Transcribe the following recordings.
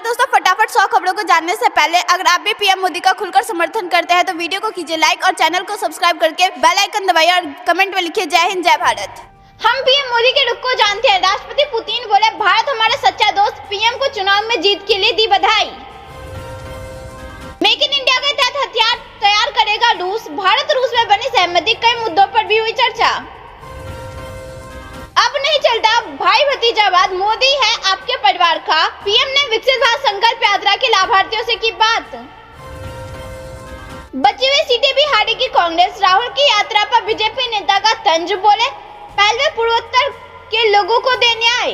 दोस्तों, फटाफट 100 खबरों को जानने से पहले अगर आप भी पीएम मोदी का खुलकर समर्थन करते हैं तो वीडियो को कीजिए लाइक और चैनल को सब्सक्राइब करके बेल आइकन दबाइए और कमेंट में लिखिए जय हिंद जय भारत। हम पीएम मोदी के रुख को जानते हैं। राष्ट्रपति पुतिन बोले, भारत हमारा सच्चा दोस्त। पीएम को चुनाव में जीत के लिए दी बधाई। मेक इन इंडिया के तहत हथियार तैयार करेगा रूस। भारत रूस में बनी सहमति, कई मुद्दों पर भी हुई चर्चा। अब नहीं चलता भाई भतीजावाद, मोदी है आपके परिवार का। पीएम ने विकसित भारत संकल्प यात्रा के लाभार्थियों से की बात। बची हुई सीटें भी हारेगी कांग्रेस। राहुल की यात्रा पर बीजेपी नेता का तंज, बोले पहले पूर्वोत्तर के लोगों को दे न्याय।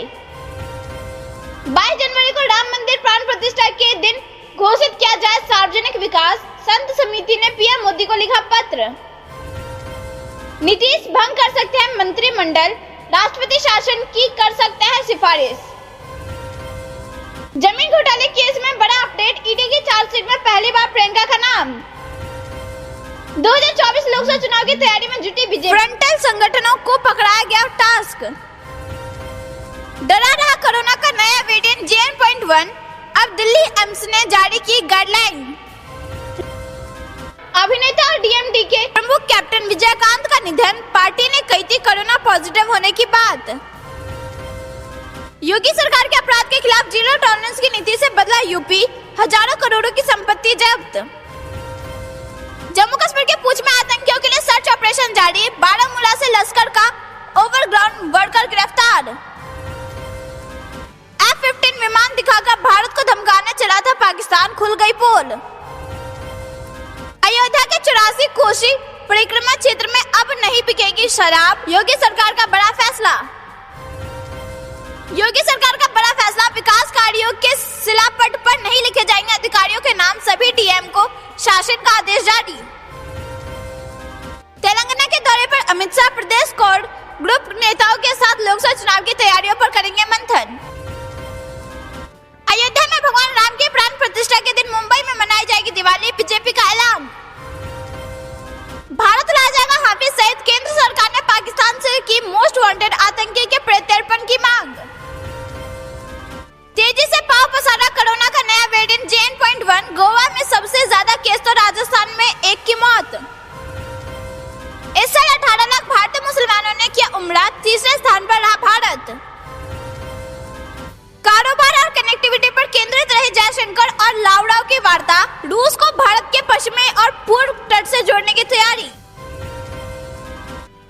22 जनवरी को राम मंदिर प्राण प्रतिष्ठा के दिन घोषित किया जाए सार्वजनिक विकास। संत समिति ने पीएम मोदी को लिखा पत्र। नीतीश भंग कर सकते हैं मंत्रिमंडल, राष्ट्रपति शासन की कर सकते हैं सिफारिश। जमीन घोटाले केस में बड़ा अपडेट, ईडी की चार्जशीट में पहली बार प्रियंका का नाम। 2024 लोकसभा चुनाव की तैयारी में जुटी बीजेपी। फ्रंटल संगठनों को पकड़ाया गया टास्क। डरा रहा कोरोना का नया वेरिएंट JN.1। अब दिल्ली एम्स ने जारी की गाइडलाइन। अभिनेता और डीएमडी के प्रमुख कैप्टन विजयकांत का निधन, पार्टी ने कही थी कोरोना पॉजिटिव होने की बात। योगी सरकार के अपराध के खिलाफ जीरो टॉलरेंस की नीति से बदला यूपी, हजारों करोड़ों की संपत्ति जब्त। जम्मू कश्मीर के पूंछ में आतंकियों के लिए सर्च ऑपरेशन जारी, बारामूला से लश्कर का ओवरग्राउंड वर्कर गिरफ्तार। F-15 विमान दिखाकर भारत को धमकाने चला था पाकिस्तान, खुल गई पोल। अयोध्या के 84 कोसी परिक्रमा क्षेत्र में अब नहीं बिकेगी शराब, योगी सरकार का बड़ा फैसला। योगी सरकार का बड़ा फैसला, विकास कार्यों के शिलापट पर नहीं लिखे जाएंगे अधिकारियों के नाम, सभी डीएम को शासन का आदेश जारी। तेलंगाना के दौरे पर अमित शाह प्रदेश कोर ग्रुप नेताओं के साथ लोकसभा चुनाव की तैयारियों पर करेंगे मंथन। अयोध्या में भगवान राम की प्राण प्रतिष्ठा के दिन मुंबई में मनाई जाएगी दिवाली, बीजेपी का ऐलान। भारत ला जाएगा हाफिज सईद, केंद्र सरकार ने पाकिस्तान से की मोस्ट वांटेड आतंकी के प्रत्यर्पण की मांग। तेजी से पांव पसारा कोरोना का नया वेरिएंट JN.1। गोवा में सबसे ज्यादा केस तो राजस्थान में एक की मौत। इस साल 18 लाख भारतीय मुसलमानों ने किया उम्रा, तीसरे स्थान पर रहा भारत। कारोबार और कनेक्टिविटी पर केंद्रित रहे जयशंकर और लावड़ाव की वार्ता, रूस को भारत के पश्चिमी और पूर्व तट से जोड़ने की तैयारी।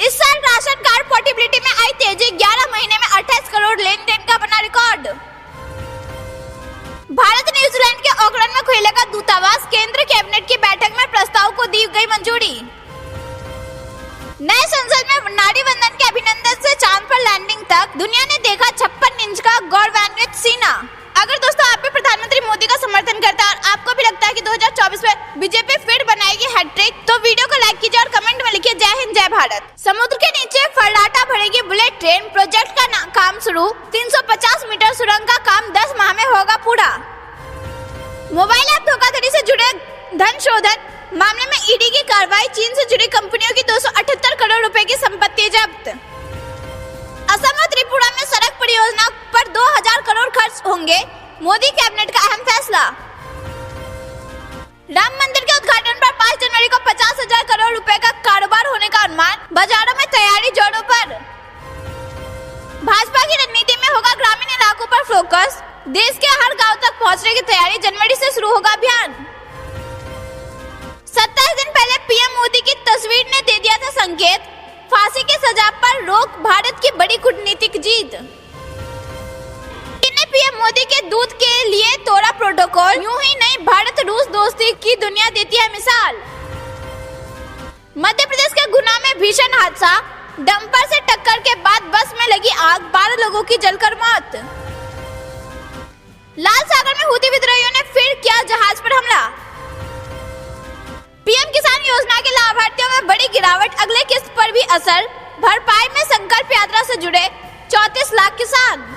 इस साल राशन कार्ड पोर्टेबिलिटी में आई तेजी, 11 महीने में 28 करोड़ लेन देन का बना रिकॉर्ड। भारत न्यूजीलैंड के ऑकलैंड में खुलेगा दूतावास, केंद्र कैबिनेट की बैठक में प्रस्ताव को दी गई मंजूरी। नए संसद में नारी वंदन के अभिनंदन से चांद पर लैंडिंग तक, दुनिया ने देखा 56 इंच का गौरवान्वित सीना। अगर दोस्तों आप भी प्रधानमंत्री मोदी का समर्थन करता है और आपको भी लगता है कि 2024 में बीजेपी फिर बनाएगी हैट्रिक, तो वीडियो को लाइक कीजिए और कमेंट में लिखिए जय हिंद जय भारत। समुद्र के नीचे फर्राटा भरेगी बुलेट ट्रेन, प्रोजेक्ट का काम शुरू। 350 मीटर सुरंग का काम 10 माह में होगा पूरा। मोबाइल ऐप धोखाधड़ी से जुड़े धन शोधन मामले में ईडी की कार्रवाई, चीन से जुड़ी कंपनियों की 278 करोड़ रुपए की संपत्ति जब्त। असम और त्रिपुरा में सड़क परियोजना पर 2000 करोड़ खर्च होंगे, मोदी कैबिनेट का अहम फैसला। राम मंदिर के उद्घाटन पर 5 जनवरी को 50,000 करोड़ रुपए का कारोबार होने का अनुमान, बाजारों में तैयारी जोरों पर। भाजपा की रणनीति में होगा ग्रामीण इलाकों पर फोकस, देश के हर गांव तक पहुंचने की तैयारी, जनवरी से शुरू होगा अभियान। 27 दिन पहले पीएम मोदी की तस्वीर ने दे दिया था संकेत, फांसी की सजा पर रोक भारत की बड़ी कूटनीतिक जीत। ने पीएम मोदी के दूत के लिए तोड़ा प्रोटोकॉल, यूं ही नहीं भारत रूस दोस्ती की दुनिया देती है मिसाल। मध्य प्रदेश के गुना में भीषण हादसा, डंपर से टक्कर के बाद बस में लगी आग, 12 लोगों की जलकर मौत। लाल सागर में हूती विद्रोहियों ने फिर किया जहाज पर हमला। पीएम किसान योजना के लाभार्थियों में बड़ी गिरावट, अगले किस्त पर भी असर। भरपाई में संकल्प यात्रा से जुड़े 34 लाख किसान।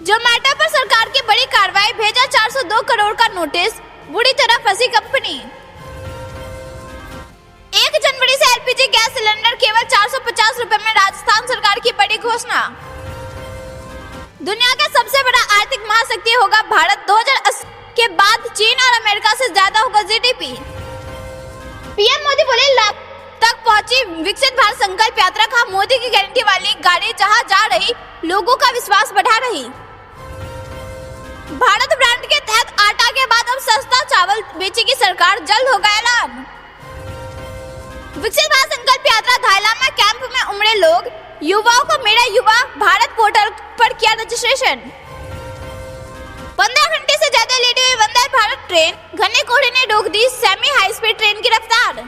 जोमेटो पर सरकार की बड़ी कार्रवाई, भेजा 402 करोड़ का नोटिस, बुरी तरह फंसी कंपनी। 1 जनवरी से एलपीजी गैस सिलेंडर केवल 450 रुपए में, राजस्थान सरकार की बड़ी घोषणा। दुनिया का सबसे बड़ा आर्थिक महाशक्ति होगा भारत। 2080 के बाद चीन और अमेरिका से ज्यादा होगा जीडीपी। पीएम मोदी बोले लाख तक पहुंची विकसित भारत संकल्प यात्रा का मोदी की गारंटी वाली गाड़ी जहां जा रही लोगों का विश्वास बढ़ा रही। भारत ब्रांड के तहत आटा के बाद अब सस्ता चावल बेचेगी सरकार, जल्द होगा ऐलान। विकसित भारत संकल्प यात्रा धायलाम में कैंप में उमड़े लोग, युवाओं को मेरा युवा भारत पोर्टल पर किया रजिस्ट्रेशन। 15 घंटे से ज्यादा लेट हुई वंदे भारत ट्रेन, घने कोहरे ने रोक the semi high speed train की रफ्तार।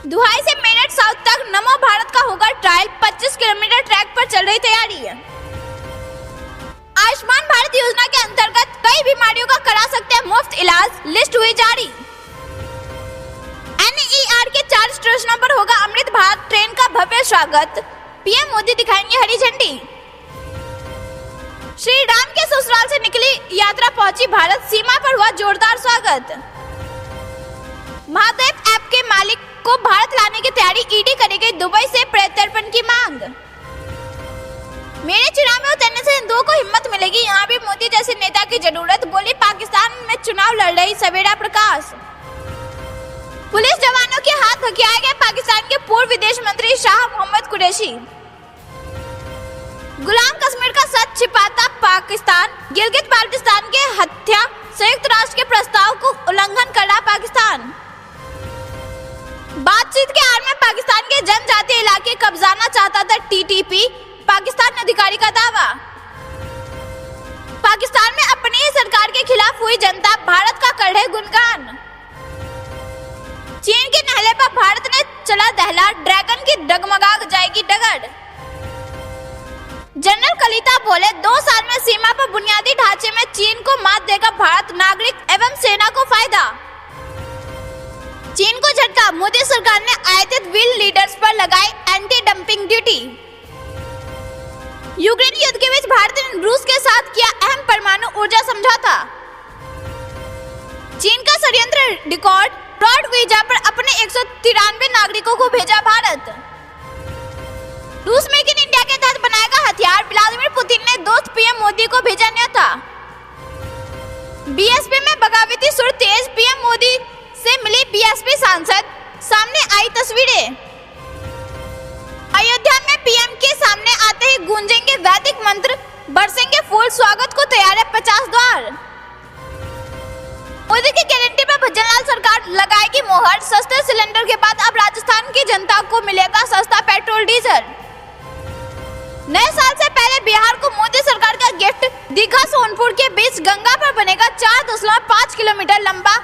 दुहाई से मेरठ साउथ तक नमो भारत का होगा ट्रायल, 25 किलोमीटर ट्रैक पर चल रही तैयारी है। आयुष्मान भारत योजना के अंतर्गत कई बीमारियों का करा सकते हैं मुफ्त इलाज, लिस्ट हुई जारी। NER के 4 स्टेशनों पर होगा अमृत भारत ट्रेन का भव्य स्वागत, पीएम मोदी दिखाएंगे हरी झंडी। श्री राम के ससुराल से निकली यात्रा पहुंची भारत, सीमा पर हुआ जोरदार स्वागत। महादेव ऐप के मालिक को भारत लाने की तैयारी, ईडी करेगी दुबई से प्रत्यर्पण की मांग। मेरे चुनाव में उतरने से हिंदुओं को हिम्मत मिलेगी, यहाँ भी मोदी जैसे नेता की जरूरत, बोली पाकिस्तान में चुनाव लड़ रही सवेरा प्रकाश। पुलिस जवानों के हाथ हथियाए गए पाकिस्तान के पूर्व विदेश मंत्री शाह मोहम्मद कुरैशी। गुलाम कश्मीर का सच छिपाता पाकिस्तान, गिलगित बाल्टिस्तान के हत्या संयुक्त राष्ट्र के प्रस्ताव को उल्लंघन कर रहा पाकिस्तान। बातचीत के आड़ में पाकिस्तान के जनजातीय इलाके कब्जाना चाहता था टीटीपी, पाकिस्तान अधिकारी का दावा। पाकिस्तान में अपनी ही सरकार के खिलाफ हुई जनता, भारत का कर रहे गुणगान। चीन के नहले पर भारत ने चला दहला, ड्रैगन की डगमगा जाएगी डगर। जनरल कलिता बोले 2 साल में सीमा पर बुनियादी ढांचे में चीन को मात देगा भारत, नागरिक एवं सेना को फायदा। चीन को झटका, मोदी सरकार ने आयातित व्हील लीडर्स पर लगाई एंटी डंपिंग ड्यूटी। यूक्रेन युद्ध के बीच भारत ने रूस के साथ किया अहम परमाणु ऊर्जा समझौता। चीन का षड्यंत्र रिकॉर्ड, ब्रॉड वीजा पर अपने 193 नागरिकों को भेजा भारत। रूस मेक इन इंडिया के तहत बनाएगा हथियार, व्लादिमीर पुतिन ने दोस्त पीएम मोदी को भेजा न्योता। बीएसपी में बगावती सुर तेज, पीएम मोदी से मिली बीएसपी सांसद, सामने आई तस्वीरें। अयोध्या में पीएम के सामने आते ही गूंजेंगे वैदिक मंत्र, बरसेंगे फूल, स्वागत को तैयार है 50 द्वार। मोदी की गारंटी पर भजनलाल सरकार लगाएगी मोहर, सस्ते सिलेंडर के बाद अब राजस्थान की जनता को मिलेगा सस्ता पेट्रोल डीजल। नए साल से पहले बिहार को मोदी सरकार का गिफ्ट, दीघा सोनपुर के बीच गंगा पर बनेगा 4.5 किलोमीटर लंबा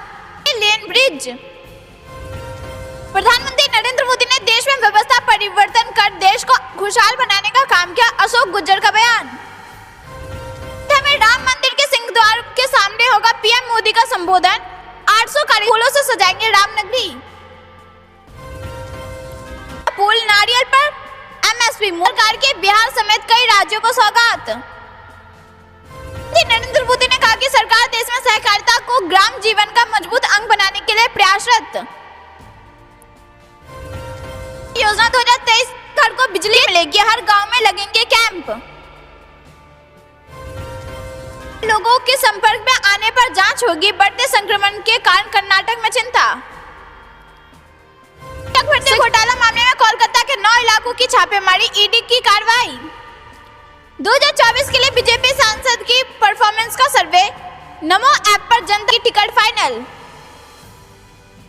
लेन ब्रिज। प्रधानमंत्री नरेंद्र मोदी ने देश में व्यवस्था परिवर्तन कर देश को खुशहाल बनाने का काम किया, अशोक गुज्जर का बयान। हमें राम मंदिर के सिंह द्वार के सामने होगा पीएम मोदी का संबोधन, 800 कारीगर फूलों से सजाएंगे रामनगरी। पुल नारियल पर एमएसपी, सरकार के बिहार समेत कई राज्यों को सौगात। नरेंद्र मोदी ने कहा कि सरकार देश में सहकारिता को ग्राम जीवन का मजबूत अंग बनाने के लिए प्रयासरत। योजना 2023 घर को बिजली मिलेगी, हर गांव में लगेंगे कैंप। लोगों के संपर्क में आने पर जांच होगी, बढ़ते संक्रमण के कारण कर्नाटक में चिंता। बढ़ते घोटाला मामले में कोलकाता के 9 इलाकों की छापेमारी, ईडी की कार्रवाई। 2024 के लिए बीजेपी सांसद की परफॉर्मेंस का सर्वे, नमो ऐप पर जनता की टिकट फाइनल।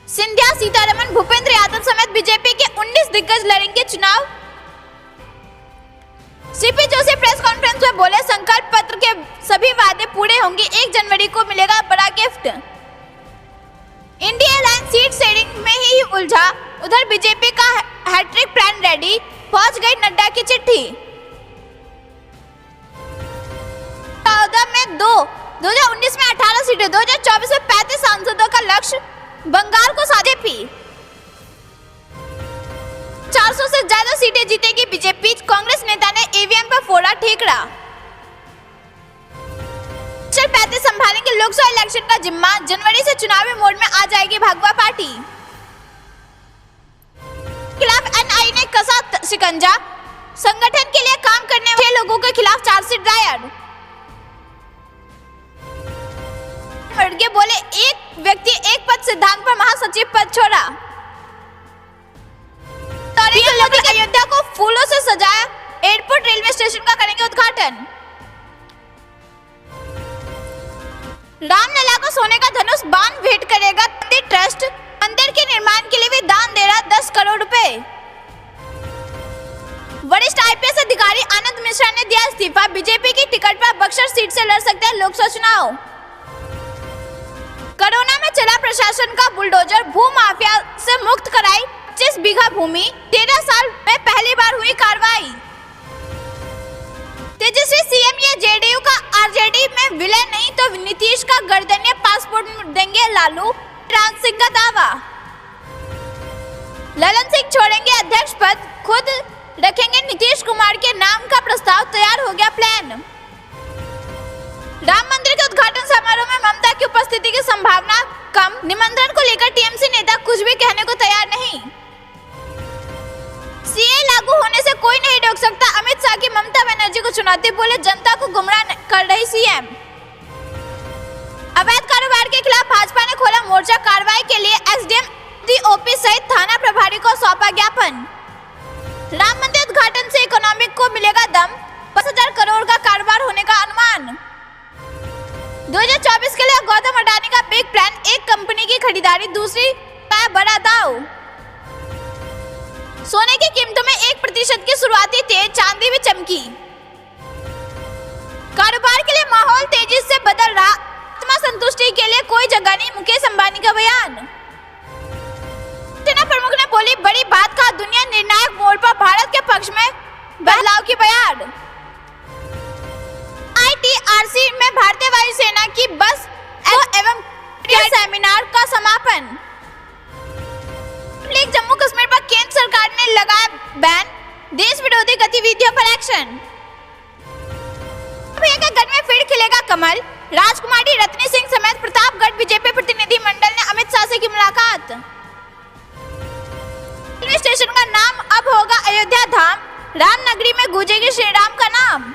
सिंधिया, सीतारमण, भूपेंद्र यादव समेत बीजेपी के 19 दिग्गज लड़ेंगे चुनाव। सीपी जोशी प्रेस कॉन्फ्रेंस में बोले संकल्प पत्र के सभी वादे पूरे होंगे, 1 जनवरी को मिलेगा बड़ा gift. India airlines seat sharing में ही उलझा, उधर बीजेपी का हैट्रिक प्लान रेडी, पहुंच गई नड्डा की चिट्ठी। 2019 में 18 सीटें, 2024 में 35 सांसदों का लक्ष्य, बंगाल को बीजेपी 400 से ज्यादा सीटें जीतेगी बीजेपी, कांग्रेस नेता ने ईवीएम पर फोड़ा ठीकरा। 35 संभालेंगे लोकसभा इलेक्शन का जिम्मा, जनवरी से चुनावी मोड में आ जाएगी भागवा पार्टी। खिलाफ एनआई ने कसा शिकंजा, संगठन के लिए काम करने वाले लोगों के खिलाफ चार्जशीट दायर। खड़गे बोले, एक व्यक्ति एक पद सिद्धांत पर महासचिव पद छोड़ा। अयोध्या को फूलों से सजाया, एयरपोर्ट रेलवे स्टेशन का करेंगे उद्घाटन। रामलला को सोने का धनुष बाण भेंट करेगा मंदिर ट्रस्ट। मंदिर के निर्माण के लिए भी दान दे रहा 10 करोड़ रुपए। वरिष्ठ आईपीएस अधिकारी आनंद मिश्रा ने दिया इस्तीफा। बीजेपी की टिकट पर बक्सर सीट से लड़ सकते हैं लोकसभा चुनाव। कोरोना में चला प्रशासन का बुलडोजर, भू माफिया से मुक्त कराई 25 बीघा भूमि। 13 साल में पहली बार हुई कार्रवाई। तेजस्वी सीएम या जेडीयू का आरजेडी में विलय नहीं तो नीतीश का गर्दनीय पासपोर्ट देंगे लालू, राज सिंह का दावा। ललन सिंह छोड़ेंगे अध्यक्ष पद, खुद रखेंगे नीतीश कुमार के नाम का प्रस्ताव, तैयार हो गया प्लान। राम मंदिर के उद्घाटन समारोह में ममता की उपस्थिति की संभावना कम। निमंत्रण को लेकर टीएमसी नेता कुछ भी कहने को तैयार नहीं। सीए लागू होने से कोई नहीं रोक सकता, अमित शाह की ममता बनर्जी को चुनौती, बोले जनता को गुमराह कर रही सीएम। अवैध कारोबार के खिलाफ भाजपा ने खोला मोर्चा। कार्रवाई के लिए एसडीएम ओपी सहित थाना प्रभारी को सौंपा ज्ञापन। राम मंदिर उद्घाटन से इकोनॉमिक को मिलेगा दम, 50,000 करोड़ का कारोबार होने का अनुमान। 2024 के लिए गौतम अडानी का बिग प्लान, एक कंपनी की खरीदारी, दूसरी का बड़ा दाव। सोने की कीमतों में 1% की शुरुआती तेज, चांदी भी चमकी। कारोबार के लिए माहौल तेजी से बदल रहा, आत्मा संतुष्टि के लिए कोई जगह नहीं, मुकेश अंबानी का बयान। सेना प्रमुख ने बोली बड़ी बात, कहा दुनिया निर्णायक मोड़ पर, भारत के पक्ष में बदलाव की बयान। आईटीआरसी में भारतीय वायुसेना की बस एवं सेमिनार का समापन। जम्मू कश्मीर पर केंद्र सरकार ने लगाया बैन, देश विरोधी गतिविधियों पर एक्शन। गढ़ में फिर खिलेगा कमल, राजकुमारी रत्नी सिंह समेत प्रतापगढ़ बीजेपी प्रतिनिधि मंडल ने अमित शाह से की मुलाकात। रेलवे स्टेशन का नाम अब होगा अयोध्या धाम, रामनगरी में गूंजेगी श्री राम का नाम।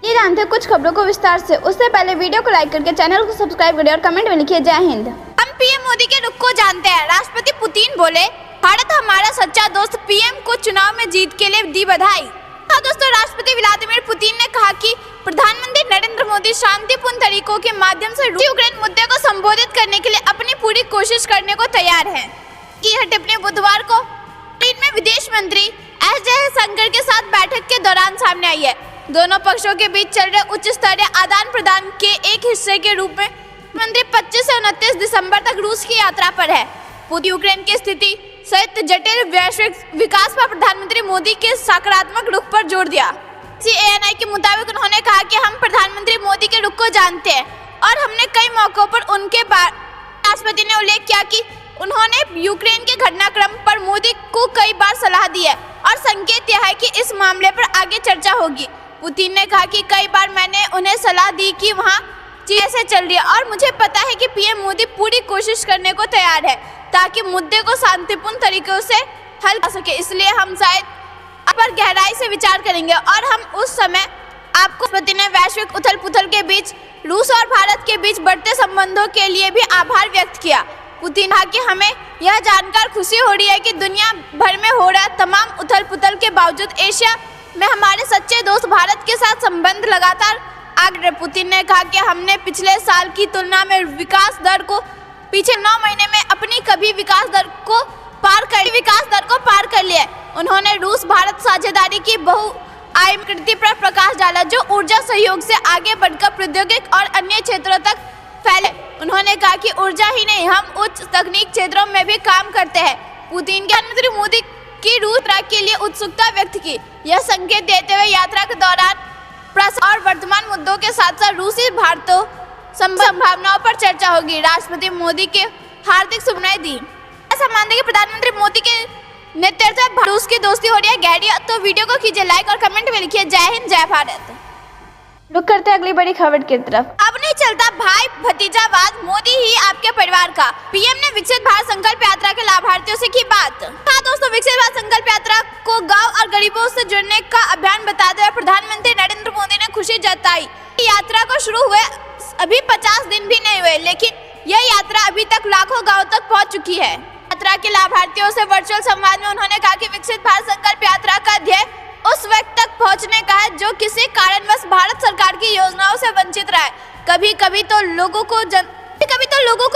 ये जानते कुछ खबरों को विस्तार से, उससे पहले वीडियो को लाइक करके चैनल को सब्सक्राइब करें और कमेंट में लिखिए जय हिंद। हम पीएम मोदी के रुख को जानते हैं। राष्ट्रपति पुतिन बोले भारत हमारा सच्चा दोस्त, पीएम को चुनाव में जीत के लिए दी बधाई। हाँ दोस्तों, राष्ट्रपति व्लादिमीर पुतिन ने कहा कि प्रधानमंत्री नरेंद्र मोदी शांतिपूर्ण तरीकों के माध्यम से यूक्रेन मुद्दे को संबोधित करने के लिए अपनी पूरी कोशिश करने को तैयार है। यह टिप्पणी बुधवार को चीन में विदेश मंत्री एस जयशंकर के साथ बैठक के दौरान सामने आई है। दोनों पक्षों के बीच चल रहे उच्च स्तरीय आदान प्रदान के एक हिस्से के रूप में मंत्री 25 से 29 दिसंबर तक रूस की यात्रा पर है। यूक्रेन की स्थिति सहित जटिल वैश्विक विकास पर प्रधानमंत्री मोदी के सकारात्मक रुख पर जोर दिया। सीएनआई के मुताबिक उन्होंने कहा कि हम प्रधानमंत्री मोदी के रुख को जानते हैं और हमने कई मौकों पर उनके राष्ट्रपति ने उल्लेख किया कि उन्होंने यूक्रेन के घटनाक्रम पर मोदी को कई बार सलाह दी है और संकेत यह है कि इस मामले पर आगे चर्चा होगी। पुतिन ने कहा कि कई बार मैंने उन्हें सलाह दी कि वहाँ चीजें ऐसे चल रही है और मुझे पता है कि पीएम मोदी पूरी कोशिश करने को तैयार है ताकि मुद्दे को शांतिपूर्ण तरीकों से हल कर सके। इसलिए हम शायद पर गहराई से विचार करेंगे और हम उस समय आपको राष्ट्रपति ने वैश्विक उथल पुथल के बीच रूस और भारत के बीच बढ़ते संबंधों के लिए भी आभार व्यक्त किया। पुतिन कहा कि हमें यह जानकर खुशी हो रही है कि दुनिया भर में हो रहा तमाम उथल पुथल के बावजूद एशिया में हमारे सच्चे दोस्त भारत के साथ संबंध लगातार आगे। पुतिन ने कहा कि हमने पिछले साल की तुलना में विकास दर को पीछे 9 महीने में अपनी कभी विकास दर को पार कर लिया। उन्होंने रूस भारत साझेदारी की बहुआयामी पर प्रकाश डाला जो ऊर्जा सहयोग से आगे बढ़कर प्रौद्योगिकी और अन्य क्षेत्रों तक फैले। उन्होंने कहा कि ऊर्जा ही नहीं, हम उच्च तकनीक क्षेत्रों में भी काम करते हैं। पुतिन के प्रधानमंत्री मोदी की रूस यात्रा के लिए उत्सुकता व्यक्त की। यह संकेत देते हुए यात्रा के दौरान और वर्तमान मुद्दों के साथ साथ रूसी भारतीय संभावनाओं पर चर्चा होगी। राष्ट्रपति मोदी के हार्दिक शुभकामनाएं दी। ऐसा मानते कि प्रधानमंत्री मोदी के नेतृत्व में रूस की दोस्ती हो रही है गहरी। तो वीडियो को कीजिए लाइक और कमेंट में लिखिए जय हिंद जय भारत। रुक करते हैं अगली बड़ी खबर की तरफ। अपने नहीं चलता भाई भतीजावाद, मोदी ही आपके परिवार का। पीएम ने विकसित भारत संकल्प यात्रा के लाभार्थियों से की बात। हाँ दोस्तों, विकसित भारत संकल्प यात्रा को गांव और गरीबों से जुड़ने का अभियान बताते हुए प्रधानमंत्री नरेंद्र मोदी ने खुशी जताई। यात्रा को शुरू हुए अभी 50 दिन भी नहीं हुए, लेकिन यह यात्रा अभी तक लाखों गाँव तक पहुँच चुकी है। यात्रा के लाभार्थियों से वर्चुअल संवाद में उन्होंने कहा कि विकसित भारत संकल्प यात्रा का ध्येय उस व्यक्ति तक पहुंचने का है जो किसी कारणवश भारत सरकार की योजनाओं से वंचित रहा है। कभी कभी तो लोगों को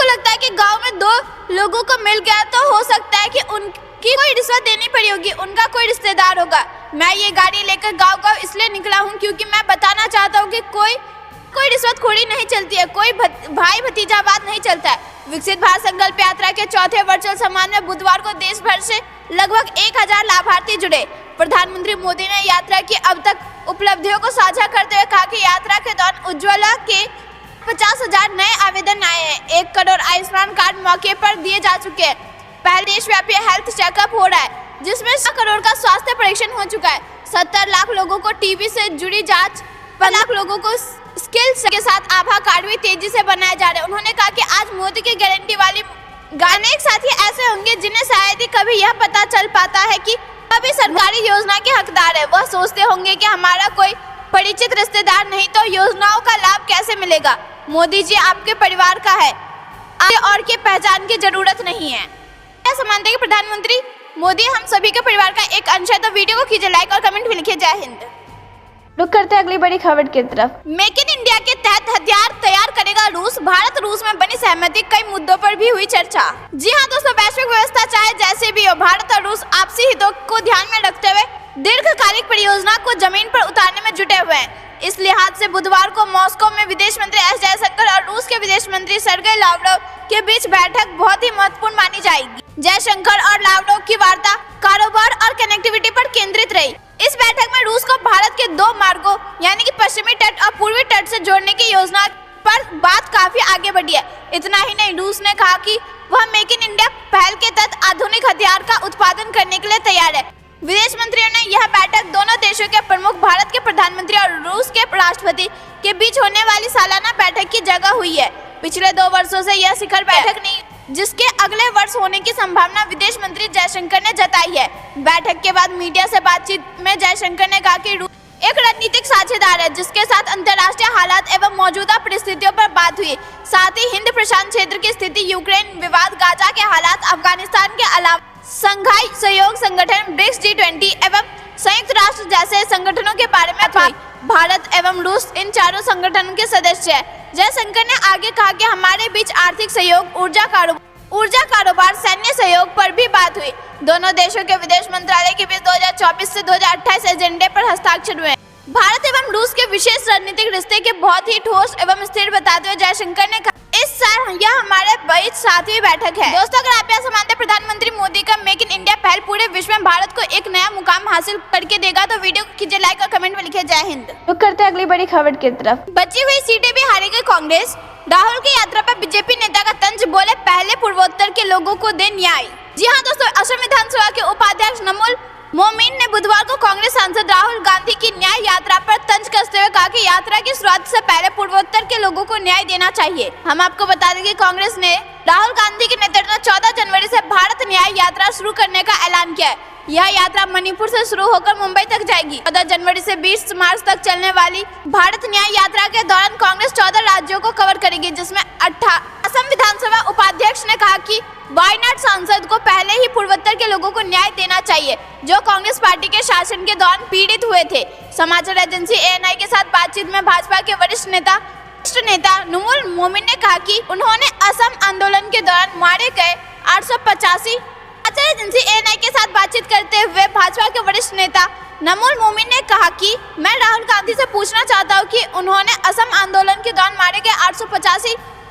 लगता है कि गांव में 2 लोगों को मिल गया तो हो सकता है कि उनकी कोई रिश्वत देनी पड़ी होगी, उनका कोई रिश्तेदार होगा। मैं ये गाड़ी लेकर गाँव इसलिए निकला हूँ क्योंकि मैं बताना चाहता हूँ कि कोई रिश्वतखोरी नहीं चलती है, कोई भाई भतीजावाद नहीं चलता है। विकसित भारत संकल्प यात्रा के चौथे वर्चुअल सम्मेलन में बुधवार को देश भर से लगभग 1000 लाभार्थी जुड़े। प्रधानमंत्री मोदी ने यात्रा की अब तक उपलब्धियों को साझा करते हुए कहा कि यात्रा के दौरान उज्ज्वला के 50,000 नए आवेदन आए हैं। 1 करोड़ आयुष्मान कार्ड मौके पर दिए जा चुके हैं। पहले देशव्यापी हेल्थ चेकअप हो रहा है जिसमें 100 करोड़ का स्वास्थ्य परीक्षण हो चुका है। 70 लाख लोगों को टीबी से जुड़ी जाँच, 5 लाख लोगों को स्किल्स के साथ आभा कार्ड भी तेजी से बनाए जा रहे हैं। उन्होंने कहा कि आज मोदी की गारंटी वाली अनेक साथी ऐसे होंगे जिन्हें शायद ही कभी यह पता चल पाता है कि अभी सरकारी योजना के हकदार है। वह सोचते होंगे कि हमारा कोई परिचित रिश्तेदार नहीं तो योजनाओं का लाभ कैसे मिलेगा। मोदी जी आपके परिवार का है, और की पहचान की जरूरत नहीं है। ऐसा मानते हैं कि प्रधानमंत्री मोदी हम सभी के परिवार का एक अंश है। तो वीडियो को कीजिए लाइक और कमेंट भी लिखिए। जय हिंद। रुक करते हैं अगली बड़ी खबर की तरफ। मेक इन इंडिया के तहत हथियार तैयार करेगा रूस। भारत रूस में बनी सहमति, कई मुद्दों पर भी हुई चर्चा। जी हाँ दोस्तों, वैश्विक व्यवस्था चाहे जैसे भी हो, भारत और रूस आपसी हितों को ध्यान में रखते हुए दीर्घकालिक परियोजना को जमीन पर उतारने में जुटे हुए हैं। इस लिहाज से बुधवार को मॉस्को में विदेश मंत्री एस जयशंकर और रूस के विदेश मंत्री सर्गेई लावरोव के बीच बैठक बहुत ही महत्वपूर्ण मानी जाएगी। जयशंकर और लावरोव की वार्ता कारोबार और कनेक्टिविटी पर केंद्रित रही। इस बैठक में रूस को भारत के 2 मार्गों यानी कि पश्चिमी तट और पूर्वी तट से जोड़ने की योजना पर बात काफी आगे बढ़ी है। इतना ही नहीं, रूस ने कहा कि वह मेक इन इंडिया पहल के तहत आधुनिक हथियार का उत्पादन करने के लिए तैयार है। विदेश मंत्रियों ने यह बैठक दोनों देशों के प्रमुख, भारत के प्रधानमंत्री और रूस के राष्ट्रपति के बीच होने वाली सालाना बैठक की जगह हुई है। पिछले 2 वर्षों से यह शिखर बैठक नहीं, जिसके अगले वर्ष होने की संभावना विदेश मंत्री जयशंकर ने जताई है। बैठक के बाद मीडिया से बातचीत में जयशंकर ने कहा कि रूस एक रणनीतिक साझेदार है जिसके साथ अंतर्राष्ट्रीय हालात एवं मौजूदा परिस्थितियों पर बात हुई। साथ ही हिंद प्रशांत क्षेत्र की स्थिति, यूक्रेन विवाद, गाजा के हालात, अफगानिस्तान के अलावा संघाई सहयोग संगठन, ब्रिक्स, G20 एवं संयुक्त राष्ट्र जैसे संगठनों के बारे में बात हुई। भारत एवं रूस इन चारों संगठनों के सदस्य है। जयशंकर ने आगे कहा कि हमारे बीच आर्थिक सहयोग, ऊर्जा कारोबार, सैन्य सहयोग पर भी बात हुई। दोनों देशों के विदेश मंत्रालय के बीच 2024 से 2028 एजेंडे पर हस्ताक्षर हुए। भारत एवं रूस के विशेष रणनीतिक रिश्ते के बहुत ही ठोस एवं स्थिर बताते हुए जयशंकर ने कहा इस साल यह हमारे बीच 7वीं बैठक है। दोस्तों, अगर आप ऐसा मानते हैं प्रधानमंत्री मोदी का मेक इन इंडिया पहल पूरे विश्व में भारत को एक नया मुकाम हासिल करके देगा तो वीडियो को कीजिए लाइक और कमेंट में लिखिए। जय हिंद। रुक करते हैं अगली बड़ी खबर की तरफ। बची हुई सीटें भी हारेगी कांग्रेस। राहुल की यात्रा पर बीजेपी नेता का तंज, बोले पहले पूर्वोत्तर के लोगों को दे न्याय। जी हाँ दोस्तों, असम विधानसभा के उपाध्यक्ष नमूल मोमिन ने बुधवार को कांग्रेस सांसद राहुल गांधी की न्याय यात्रा पर तंज कसते हुए कहा कि यात्रा की शुरुआत से पहले पूर्वोत्तर के लोगों को न्याय देना चाहिए। हम आपको बता दें कि कांग्रेस ने राहुल गांधी के नेतृत्व में 14 जनवरी से भारत न्याय यात्रा शुरू करने का ऐलान किया है। यह यात्रा मणिपुर से शुरू होकर मुंबई तक जाएगी। 14 जनवरी से 20 मार्च तक चलने वाली भारत न्याय यात्रा के दौरान कांग्रेस 14 राज्यों को कवर करेगी, जिसमें असम विधानसभा उपाध्यक्ष ने कहा कि वायनाड सांसद को पहले ही पूर्वोत्तर के लोगों को न्याय देना चाहिए जो कांग्रेस पार्टी के शासन के दौरान पीड़ित हुए थे। समाचार एजेंसी ANI के साथ बातचीत में भाजपा के वरिष्ठ नेता नमूल मोमिन ने कहा कि उन्होंने असम आंदोलन के दौरान मारे गए 885 समाचार एजेंसी ANI के साथ बातचीत करते हुए भाजपा के वरिष्ठ नेता नमूल मोमिन ने कहा कि मैं राहुल गांधी से पूछना चाहता हूं कि उन्होंने असम आंदोलन के दौरान मारे गए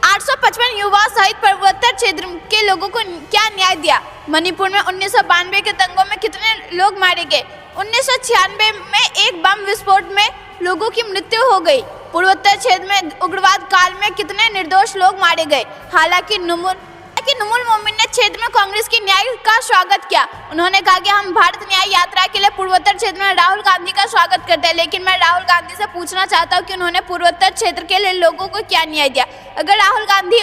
855 युवा सहित पूर्वोत्तर क्षेत्र के लोगों को क्या न्याय दिया। मणिपुर में 1992 के दंगों में कितने लोग मारे गए। 1996 में एक बम विस्फोट में लोगों की मृत्यु हो गई। पूर्वोत्तर क्षेत्र में उग्रवाद काल में कितने निर्दोष लोग मारे गए। हालांकि नमूल कि नुमुल मोमिन ने क्षेत्र में कांग्रेस की न्याय का स्वागत किया। उन्होंने कहा कि हम भारत न्याय यात्रा के लिए पूर्वोत्तर क्षेत्र में राहुल गांधी का स्वागत करते हैं, लेकिन मैं राहुल गांधी से पूछना चाहता हूं कि उन्होंने पूर्वोत्तर क्षेत्र के लिए लोगों को क्या न्याय दिया। अगर राहुल गांधी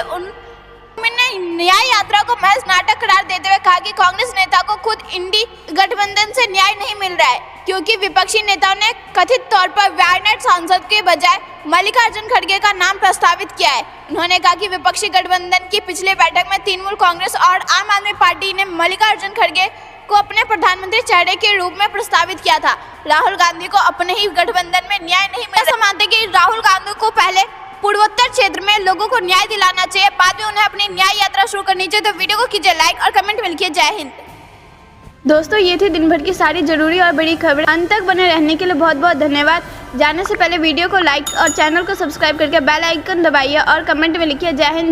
ने न्याय यात्रा को महज नाटक करार देते हुए कहा कि कांग्रेस नेता को खुद इंडी गठबंधन से न्याय नहीं मिल रहा है, क्योंकि विपक्षी नेताओं ने कथित तौर पर वायनाड सांसद के बजाय मल्लिकार्जुन खड़गे का नाम प्रस्तावित किया है। उन्होंने कहा कि विपक्षी गठबंधन की पिछले बैठक में तृणमूल कांग्रेस और आम आदमी पार्टी ने मल्लिकार्जुन खड़गे को अपने प्रधानमंत्री चेहरे के रूप में प्रस्तावित किया था। राहुल गांधी को अपने ही गठबंधन में न्याय नहीं मिला। ऐसा मानते कि राहुल गांधी को पहले पूर्वोत्तर क्षेत्र में लोगों को न्याय दिलाना चाहिए, बाद में उन्हें अपनी न्याय यात्रा शुरू करनी चाहिए। तो वीडियो को कीजिए लाइक और कमेंट में लिखिए जय हिंद। दोस्तों, ये थी दिन भर की सारी जरूरी और बड़ी खबरें। अंत तक बने रहने के लिए बहुत बहुत धन्यवाद। जाने से पहले वीडियो को लाइक और चैनल को सब्सक्राइब करके बेल आइकन दबाइए और कमेंट में लिखिए जय हिंद।